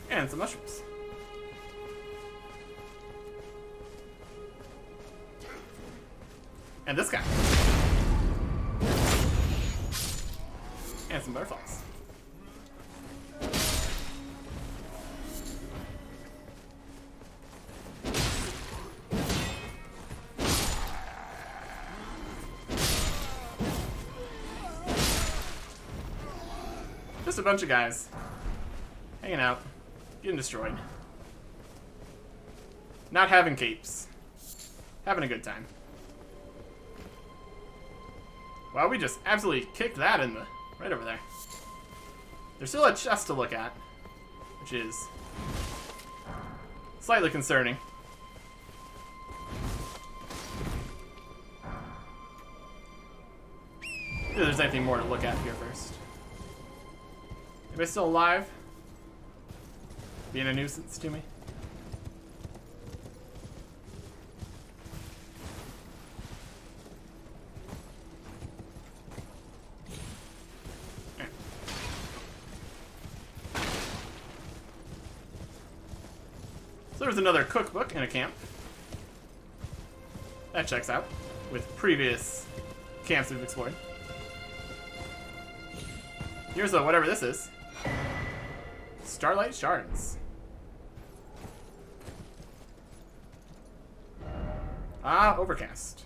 And some mushrooms. And this guy. And some butterflies. Just a bunch of guys hanging out, getting destroyed. Not having capes. Having a good time. Wow, we just absolutely kicked that in the right over there. There's still a chest to look at, which is slightly concerning. See if there's anything more to look at here first. Anybody still alive? Being a nuisance to me? So there's another cookbook in a camp. That checks out with previous camps we've explored. Here's whatever this is. Starlight Shards. Ah, Overcast.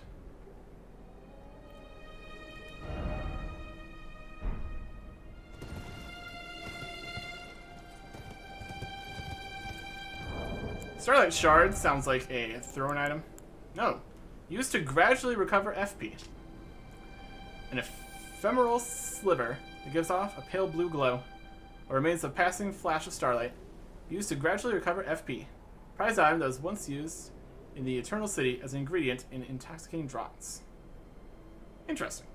Starlight Shards sounds like a thrown item. No. Used to gradually recover FP. An ephemeral sliver that gives off a pale blue glow, or remains a passing flash of starlight, used to gradually recover FP. Prize item that was once used in the Eternal City as an ingredient in intoxicating draughts. Interesting.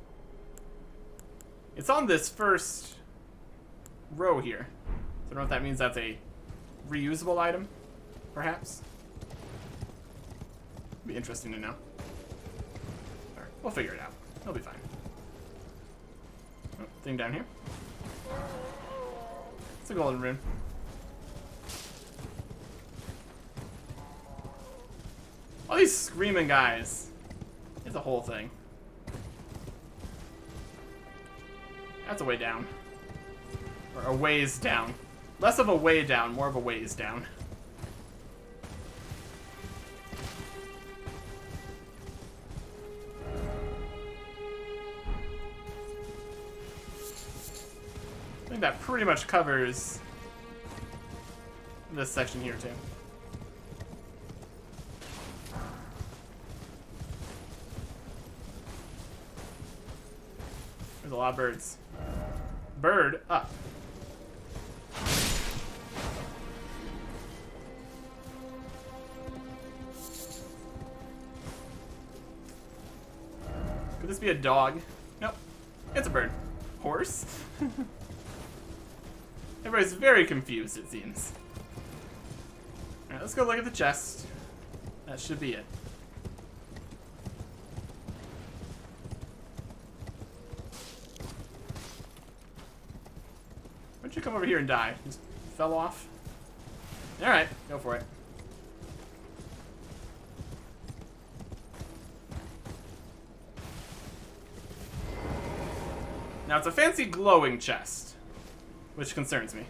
It's on this first row here. So I don't know if that means that's a reusable item, perhaps. Be interesting to know. Alright, we'll figure it out. It'll be fine. Oh, thing down here. It's a golden rune. All these screaming guys. It's a whole thing. That's a way down. Or a ways down. Less of a way down, more of a ways down. I think that pretty much covers this section here too. There's a lot of birds. Bird up. Could this be a dog? Nope. It's a bird. Horse? Everybody's very confused, it seems. Alright, let's go look at the chest. That should be it. Why don't you come over here and die? Just fell off? Alright, go for it. Now it's a fancy glowing chest, which concerns me.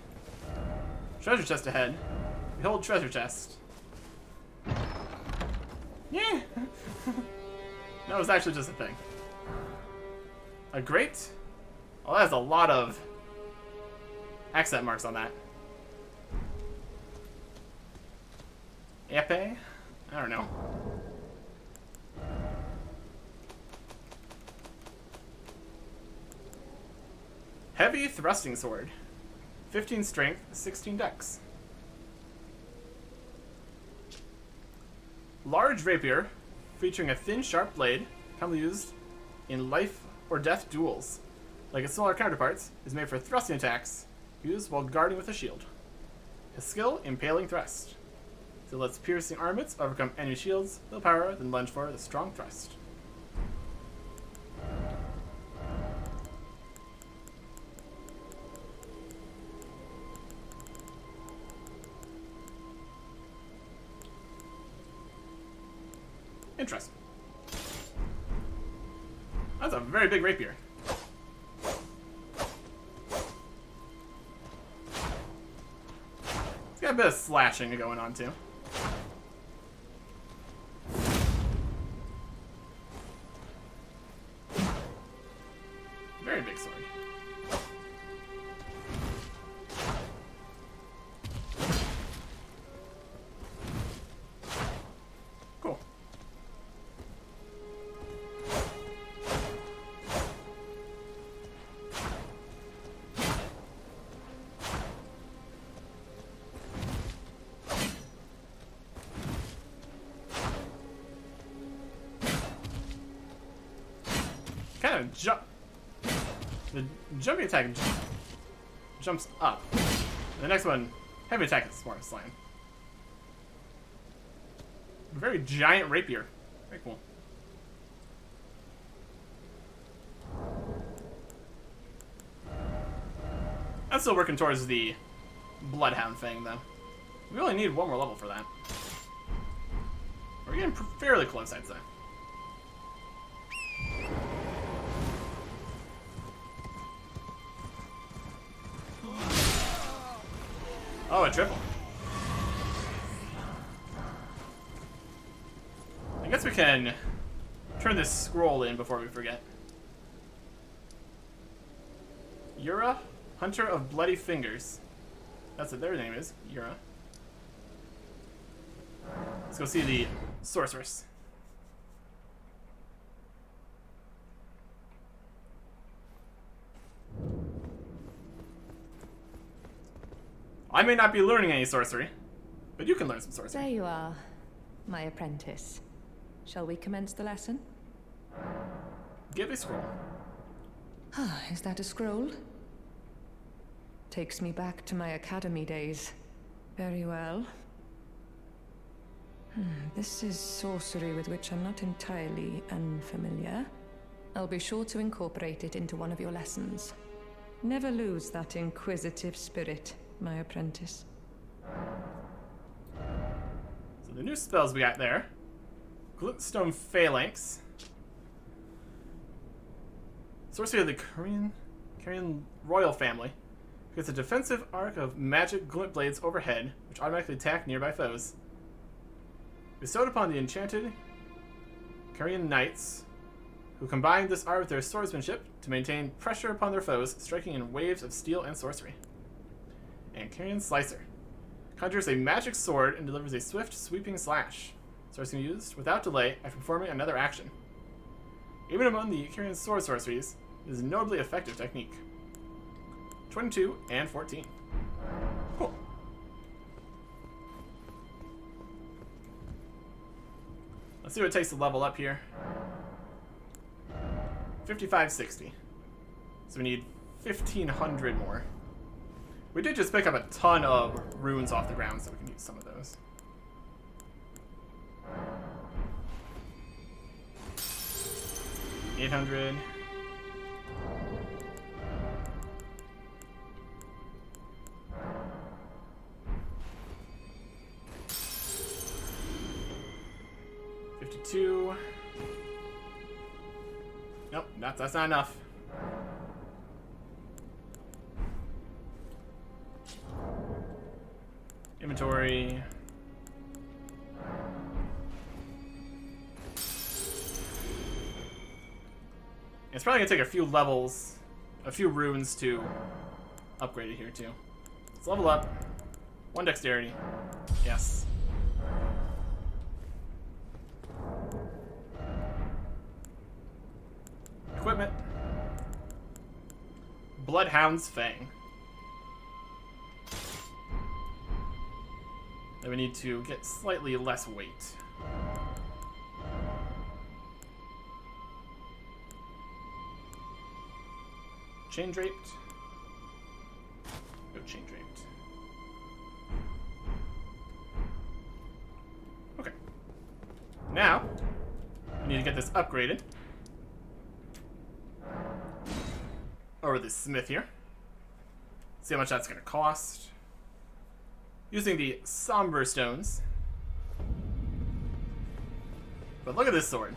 Treasure chest ahead. Behold treasure chest. Yeah. No, it's actually just a thing. A grate? Oh, that has a lot of accent marks on that. Epee? I don't know. Heavy thrusting sword. 15 strength, 16 dex. Large rapier, featuring a thin, sharp blade, commonly used in life or death duels. Like its smaller counterparts, is made for thrusting attacks, used while guarding with a shield. His skill, Impaling Thrust. So lets piercing armaments overcome enemy shields, little power, then lunge for the strong thrust. Interesting. That's a very big rapier. It's got a bit of slashing going on too. Very big sword. Cool. Kind of jump. The jumping attack jumps up. The next one, heavy attack, is more slam. Very giant rapier. Very cool. I'm still working towards the Bloodhound thing, though. We only need one more level for that. We're getting fairly close, I'd say. Oh, a triple. I guess we can turn this scroll in before we forget. Yura, Hunter of Bloody Fingers. That's what their name is, Yura. Let's go see the sorceress. I may not be learning any sorcery, but you can learn some sorcery. There you are, my apprentice. Shall we commence the lesson? Give a scroll. Ah, is that a scroll? Takes me back to my academy days. Very well. This is sorcery with which I'm not entirely unfamiliar. I'll be sure to incorporate it into one of your lessons. Never lose that inquisitive spirit, my apprentice. So the new spells we got there. Glintstone Phalanx. Sorcery of the Korean royal family. Gets a defensive arc of magic glint blades overhead, which automatically attack nearby foes. Bestowed upon the enchanted Korean knights, who combine this art with their swordsmanship to maintain pressure upon their foes, striking in waves of steel and sorcery. And Korean Slicer. Conjures a magic sword and delivers a swift, sweeping slash. Sorcery used without delay after performing another action. Even among the Korean sword sorceries, it is a notably effective technique. 22 and 14. Cool. Let's see what it takes to level up here. 5560. So we need 1,500 more. We did just pick up a ton of runes off the ground, so we can use some of those. $800. $52. Nope, that's not enough. Inventory. It's probably gonna take a few levels, a few runes to upgrade it here too. Let's level up. 1 dexterity. Yes. Equipment. Bloodhound's Fang. Then we need to get slightly less weight. Chain draped. Go chain draped. Okay. Now, we need to get this upgraded. Over the smith here. See how much that's going to cost. Using the somber stones. But look at this sword.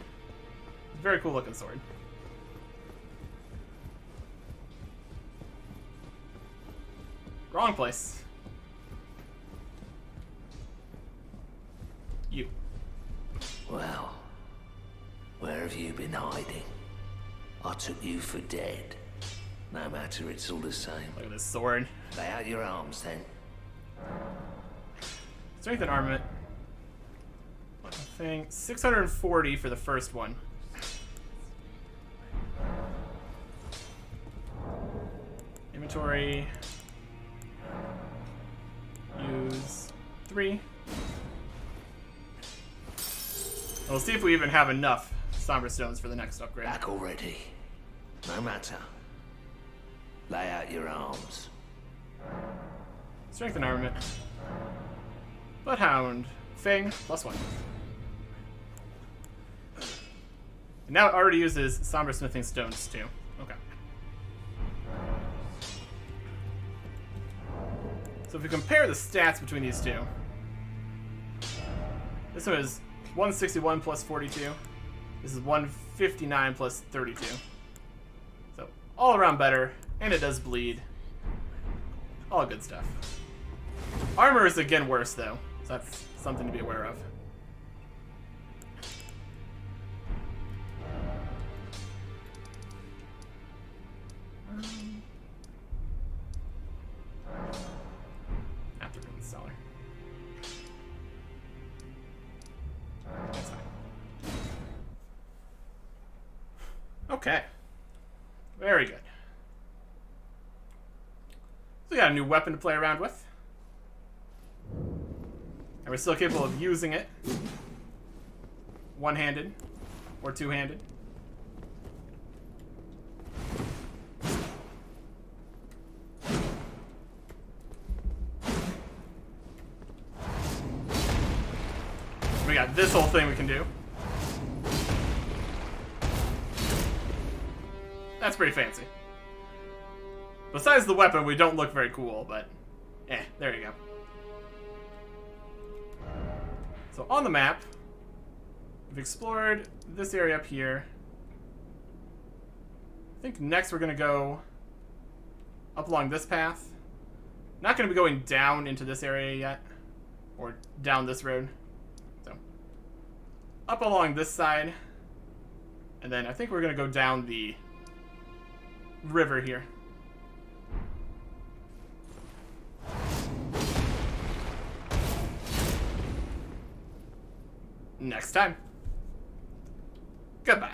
Very cool looking sword. Wrong place. You. Well, where have you been hiding? I took you for dead. No matter, it's all the same. Look at this sword. Lay out your arms then. Strength and armament. One thing. 640 for the first one. Inventory. Use 3. We'll see if we even have enough somber stones for the next upgrade. Back already. No matter. Lay out your arms. Strength and armament. Bloodhound. Fang. +1. And now it already uses somber smithing stones too. Okay. So if we compare the stats between these two, this one is 161 plus 42. This is 159 plus 32. So all around better, and it does bleed. All good stuff. Armor is again worse though, so that's something to be aware of. After installer. That's fine. Okay. Very good. So we got a new weapon to play around with. And we're still capable of using it. One-handed. Or two-handed. We got this whole thing we can do. That's pretty fancy. Besides the weapon, we don't look very cool, but there you go. So on the map, we've explored this area up here. I think next we're going to go up along this path. Not going to be going down into this area yet, or down this road. So up along this side, and then I think we're going to go down the river here. Next time. Goodbye.